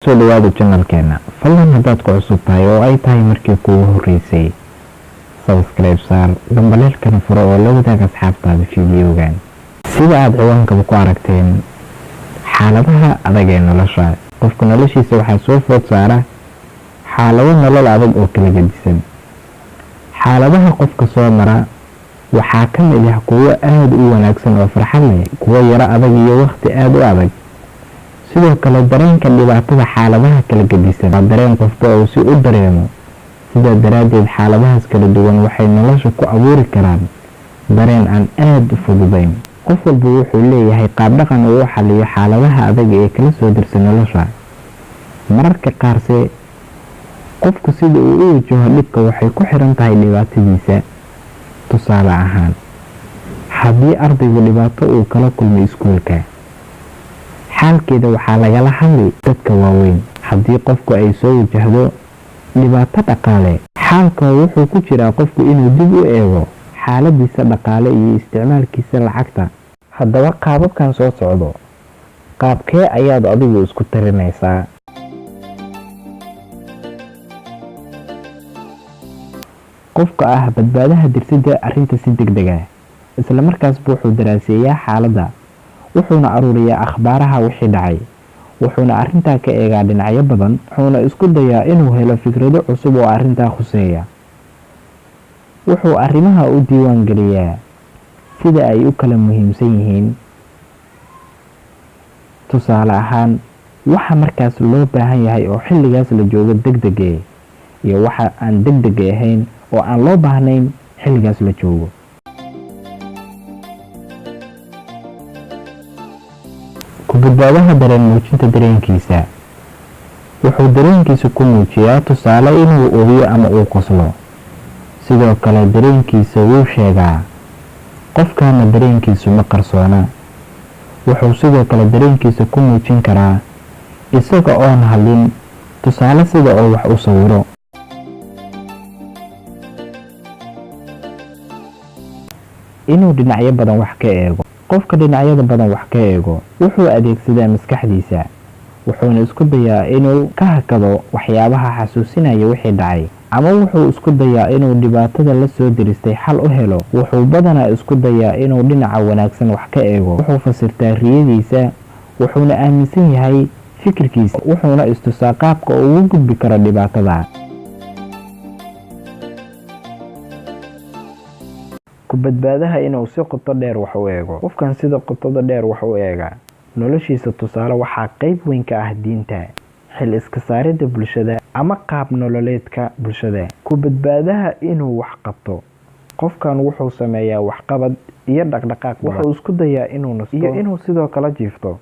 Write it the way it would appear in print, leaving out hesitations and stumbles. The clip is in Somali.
kusoo dhawaada channelkeena. Fadlan haddaad ku cusub tahay oo ay tahay markii kuugu horeysay, subscribe saar, gambaleelkana furo oo la wadaag asxaabtaada fiidiyogan. Sida aad ciwaankaba ku aragteen, xaaladaha adag ee nolosha. Qofka noloshiisa waxaa soo food saara xaalado nolol adag oo kala gedisan. Xaaladaha qofka soo mara waxaa ka mid ah kuwo aad u wanaagsan oo farxad leh, kuwo yara adag iyo waqti aad u adag. sidoo kale dareenka dhibaatada xaaladaha kala gedisan waa dareen qofba uu si u dareemo. sidaa daraadeed xaaladahaas kala duwan waxay nolosha ku abuuri karaan dareen aan aad u fududayn. qof walba wuxuu leeyahay qaab dhaqan uu u xalliyo xaaladaha adag ee kala soo dirsan nolosha. mararka qaarse qofku sida uu u wajaho dhibka waxay ku xiran tahay dhibaatadiisa. tusaale ahaan, haddii ardaygu dhibaato uu kala kulmay iskuulka, xaalkeeda waxaa lagala hadli dadka waaweyn. haddii qofku ay soo wajahdo dhibaato dhaqaale, xaalka wuxuu ku jiraa qofku inuu dib u eego xaaladiisa dhaqaale iyo isticmaalkiisa lacagta. haddaba qaababkan soo socdo, qaabkee ayaad adigu isku tarinaysaa? qofka ah badbaadaha dirsida arrinta si degdeg ah, isla markaasba wuxuu daraaseeyaa xaaladda, wuxuuna aruuriyaa akhbaaraha wixii dhacay, wuxuuna arrintaa ka eegaa dhinacyo badan, wuxuuna isku dayaa inuu helo fikrado cusub oo arrintaa khuseeya. wuxuu arrimaha u diiwaan geliyaa sida ay u kala muhiimsan yihiin. tusaale ahaan, waxa markaas loo baahan yahay oo xilligaas la joogo degdeg iyo waxa aan degdeg ahayn oo aan loo baahnayn xilligaas la joogo. ku badbaadaha dareen muujinta dareenkiisa. wuxuu dareenkiisa ku muujiyaa tusaale inuu ooyo ama uu qoslo. sidoo kale dareenkiisa wuu sheegaa. qofkana dareenkiisu ma qarsoona. wuxuu sidoo kale dareenkiisa ku muujin karaa isaga oon hadlin, tusaale sida oo wax u sawiro. inuu dhinacyo badan wax ka eego. qofka dhinacyada badan wax ka eego wuxuu adeegsadaa maskaxdiisa, wuxuuna isku dayaa inuu ka hakado waxyaabaha xasuusinaya wixii dhacay, ama wuxuu isku dayaa inuu dhibaatada la soo diristay xal u helo. wuxuu badanaa isku dayaa inuu dhinaca wanaagsan wax ka eego. wuxuu fasirtaa riyadiisa, wuxuuna aaminsan yahay fikirkiisa, wuxuuna istusaa qaabka uu ugu gudbi karo dhibaatada. ku badbaadaha inuu si qoto dheer wax u eego. qofkan sida qotada dheer wax u eega noloshiisa, tusaale waxaa qayb weyn ka ah diinta, xil iska saaridda bulshada, ama qaab nololeedka bulshada. ku badbaadaha inuu wax qabto. qofkan wuxuu sameeyaa waxqabad iyo dhaqdhaqaaq. wuxuu isku dayaa inuu nasto iyo inuu sidoo kale jiifto.